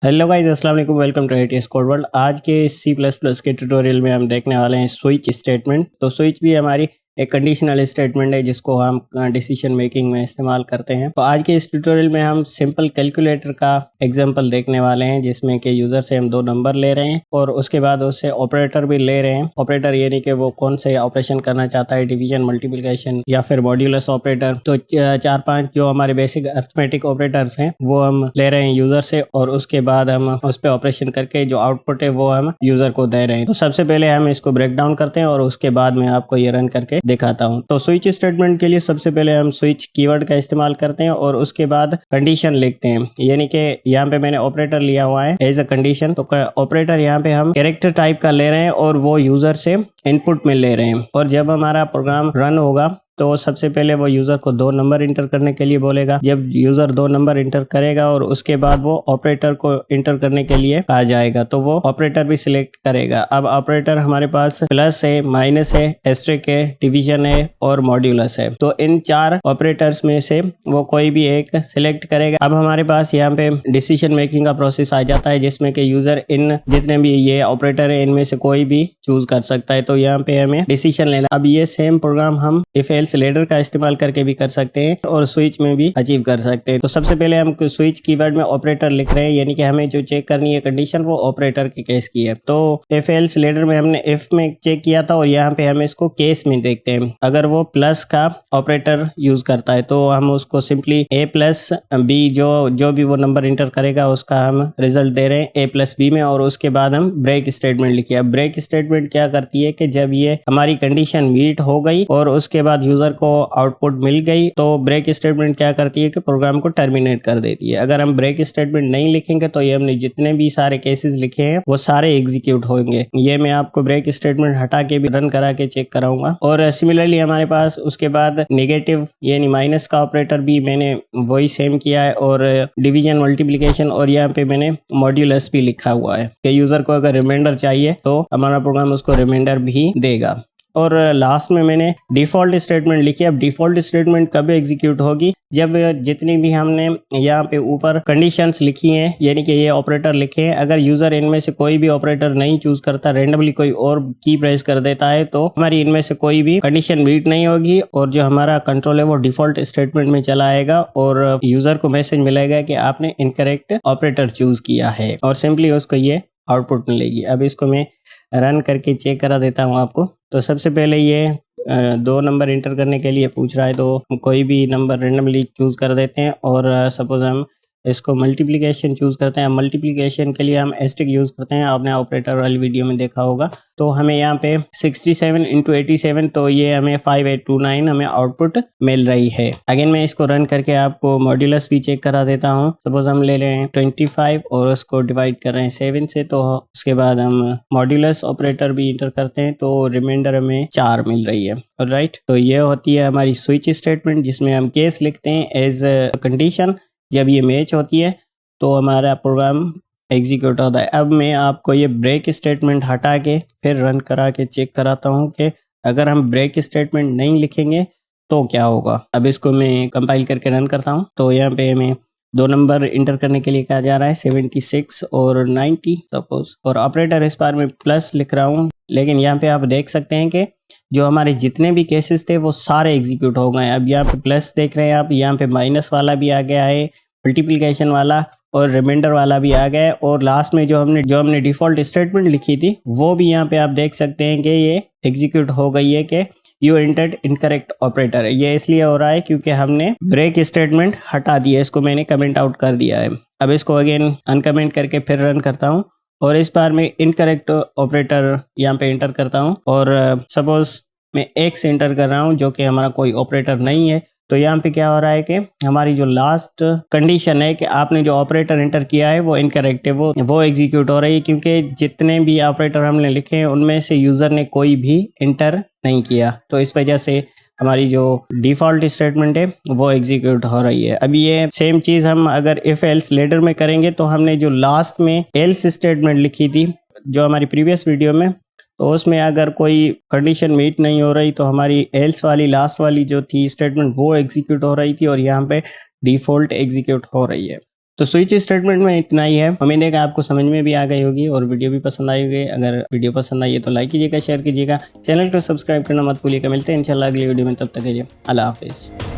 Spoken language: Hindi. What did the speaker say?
हेलो गाइस, अस्सलाम वालेकुम। Welcome to ATS code world. आज के C++ के ट्यूटोरियल में हम देखने वाले हैं स्विच स्टेटमेंट। तो स्विच भी हमारी एक कंडीशनल स्टेटमेंट है जिसको हम डिसीजन मेकिंग में इस्तेमाल करते हैं। तो आज के इस ट्यूटोरियल में हम सिंपल कैलकुलेटर का एग्जांपल देखने वाले हैं जिसमें कि यूजर से हम दो नंबर ले रहे हैं और उसके बाद उससे ऑपरेटर भी ले रहे हैं। ऑपरेटर यानी कि वो कौन से ऑपरेशन करना चाहता है, डिवीजन, मल्टीप्लिकेशन या फिर मॉड्यूलस ऑपरेटर। तो 4-5 जो हमारे बेसिक अरिथमेटिक ऑपरेटर्स हैं वो हम ले रहे हैं यूजर से और उसके बाद हम उस पर ऑपरेशन करके जो आउटपुट है वो हम यूजर को दे रहे हैं। तो सबसे पहले हम इसको ब्रेक डाउन करते हैं और उसके बाद में आपको ये रन करके दिखाता हूं। तो स्विच स्टेटमेंट के लिए सबसे पहले हम स्विच कीवर्ड का इस्तेमाल करते हैं और उसके बाद कंडीशन लिखते हैं। यानी कि यहाँ पे मैंने ऑपरेटर लिया हुआ है एज अ कंडीशन। तो ऑपरेटर यहाँ पे हम कैरेक्टर टाइप का ले रहे हैं और वो यूजर से इनपुट में ले रहे हैं। और जब हमारा प्रोग्राम रन होगा तो सबसे पहले वो यूजर को दो नंबर इंटर करने के लिए बोलेगा। जब यूजर दो नंबर इंटर करेगा और उसके बाद वो ऑपरेटर को इंटर करने के लिए आ जाएगा तो वो ऑपरेटर भी सिलेक्ट करेगा। अब ऑपरेटर हमारे पास प्लस है, माइनस है, एस्टेरिस्क है, डिवीजन है और मॉड्यूलस है। तो इन चार ऑपरेटर्स में से वो कोई भी एक सिलेक्ट करेगा। अब हमारे पास यहाँ पे डिसीजन मेकिंग का प्रोसेस आ जाता है जिसमें कि यूजर इन जितने भी ये ऑपरेटर है इनमें से कोई भी चूज कर सकता है। तो यहाँ पे हमें डिसीजन लेना। अब ये सेम प्रोग्राम हम इफ एल्स लेडर का इस्तेमाल करके भी कर सकते हैं और स्विच में भी अचीव कर सकते हैं। तो सबसे पहले हम स्विच कीवर्ड में ऑपरेटर लिख रहे हैं यानी कि हमें जो चेक करनी है कंडीशन वो ऑपरेटर के केस की है। तो इफ एल्स लेडर में हमने इफ में चेक किया था और यहाँ पे हम इसको केस में देखते हैं। अगर वो प्लस का ऑपरेटर यूज करता है तो हम उसको सिंपली a प्लस बी जो भी वो नंबर इंटर करेगा उसका हम रिजल्ट दे रहे हैं a प्लस बी में। और उसके बाद हम ब्रेक स्टेटमेंट लिखिए। अब ब्रेक स्टेटमेंट क्या करती है कि जब ये हमारी कंडीशन मीट हो गई और उसके बाद यूजर को आउटपुट मिल गई तो ब्रेक स्टेटमेंट क्या करती है कि प्रोग्राम को टर्मिनेट कर देती है। अगर हम ब्रेक स्टेटमेंट नहीं लिखेंगे तो ये हमने जितने भी सारे केसेस लिखे हैं वो सारे एग्जीक्यूट होंगे। ये मैं आपको ब्रेक स्टेटमेंट हटा के भी रन करा के चेक कराऊंगा। और सिमिलरली हमारे पास उसके बाद नेगेटिव यानी माइनस का ऑपरेटर भी मैंने वही सेम किया है और डिवीजन, मल्टीप्लिकेशन और यहाँ पे मैंने मॉड्यूलस भी लिखा हुआ है कि यूजर को अगर रिमाइंडर चाहिए तो हमारा प्रोग्राम उसको रिमाइंडर भी देगा। और लास्ट में मैंने डिफॉल्ट स्टेटमेंट लिखी। अब डिफॉल्ट स्टेटमेंट कब एग्जीक्यूट होगी? जब जितनी भी हमने यहाँ पे ऊपर कंडीशंस लिखी हैं यानी कि ये ऑपरेटर लिखे हैं, अगर यूजर इनमें से कोई भी ऑपरेटर नहीं चूज करता, रेंडमली कोई और की प्रेस कर देता है तो हमारी इनमें से कोई भी कंडीशन मीट नहीं होगी और जो हमारा कंट्रोल है वो डिफॉल्ट स्टेटमेंट में चला आएगा और यूजर को मैसेज मिलेगा कि आपने इनकरेक्ट ऑपरेटर चूज किया है और सिंपली उसको ये आउटपुट मिलेगी। अब इसको मैं रन करके चेक करा देता हूँ आपको। तो सबसे पहले ये दो नंबर इंटर करने के लिए पूछ रहा है तो कोई भी नंबर रेंडमली चूज कर देते हैं और सपोज हम इसको मल्टीप्लिकेशन चूज करते हैं। मल्टीप्लिकेशन के लिए हम एस्टेरिस्क यूज करते हैं, आपने ऑपरेटर वाली वीडियो में देखा होगा। तो हमें यहाँ पे 67 इंटू 87 तो ये हमें 5829 हमें आउटपुट मिल रही है। अगेन मैं इसको रन करके आपको मॉड्यूलस भी चेक करा देता हूँ। सपोज हम ले रहे हैं 25 और उसको डिवाइड कर रहे हैं 7 से, तो उसके बाद हम मॉड्यूलस ऑपरेटर भी इंटर करते हैं तो रिमाइंडर हमें 4 मिल रही है। राइट, तो ये होती है हमारी स्विच स्टेटमेंट जिसमें हम केस लिखते हैं एज कंडीशन। जब ये मैच होती है तो हमारा प्रोग्राम एग्जीक्यूट होता है। अब मैं आपको ये ब्रेक स्टेटमेंट हटा के फिर रन करा के चेक कराता हूँ कि अगर हम ब्रेक स्टेटमेंट नहीं लिखेंगे तो क्या होगा। अब इसको मैं कंपाइल करके रन करता हूँ। तो यहाँ पे हमें दो नंबर इंटर करने के लिए कहा जा रहा है 76 और 90 सपोज, और ऑपरेटर इस बार में प्लस लिख रहा हूँ। लेकिन यहाँ पे आप देख सकते हैं कि जो हमारे जितने भी केसेस थे वो सारे एग्जीक्यूट हो गए। अब यहाँ पे प्लस देख रहे हैं आप, यहाँ पे माइनस वाला भी आ गया है, मल्टीप्लिकेशन वाला और रिमाइंडर वाला भी आ गया है और लास्ट में जो हमने डिफॉल्ट स्टेटमेंट लिखी थी वो भी यहाँ पे आप देख सकते हैं कि ये एग्जीक्यूट हो गई है कि यू एंटर्ड इनकरेक्ट ऑपरेटर। ये इसलिए हो रहा है क्योंकि हमने ब्रेक स्टेटमेंट हटा दिया, इसको मैंने कमेंट आउट कर दिया है। अब इसको अगेन अनकमेंट करके फिर रन करता हूँ और इस बार मैं इनकरेक्ट ऑपरेटर यहाँ पे इंटर करता हूँ और सपोज मैं एक्स इंटर कर रहा हूँ जो कि हमारा कोई ऑपरेटर नहीं है। तो यहाँ पे क्या हो रहा है कि हमारी जो लास्ट कंडीशन है कि आपने जो ऑपरेटर इंटर किया है वो इनकरेक्ट है, वो एग्जीक्यूट हो रही है क्योंकि जितने भी ऑपरेटर हमने लिखे हैं उनमें से यूजर ने कोई भी इंटर नहीं किया। तो इस वजह से हमारी जो डिफॉल्ट स्टेटमेंट है वो एग्जीक्यूट हो रही है। अभी ये सेम चीज हम अगर इफ एल्स लेडर में करेंगे तो हमने जो लास्ट में एल्स स्टेटमेंट लिखी थी जो हमारी प्रीवियस वीडियो में, तो उसमें अगर कोई कंडीशन मीट नहीं हो रही तो हमारी एल्स वाली लास्ट वाली जो थी स्टेटमेंट वो एग्जीक्यूट हो रही थी और यहाँ पे डिफॉल्ट एग्जीक्यूट हो रही है। तो स्विच स्टेटमेंट में इतना ही है। उम्मीद है कि आपको समझ में भी आ गई होगी और वीडियो भी पसंद आई होगी। अगर वीडियो पसंद आई है तो लाइक कीजिएगा, शेयर कीजिएगा, चैनल को सब्सक्राइब करना मत भूलिएगा। मिलते हैं इंशाल्लाह अगली वीडियो में, तब तक के लिए अल्लाह हाफिज़।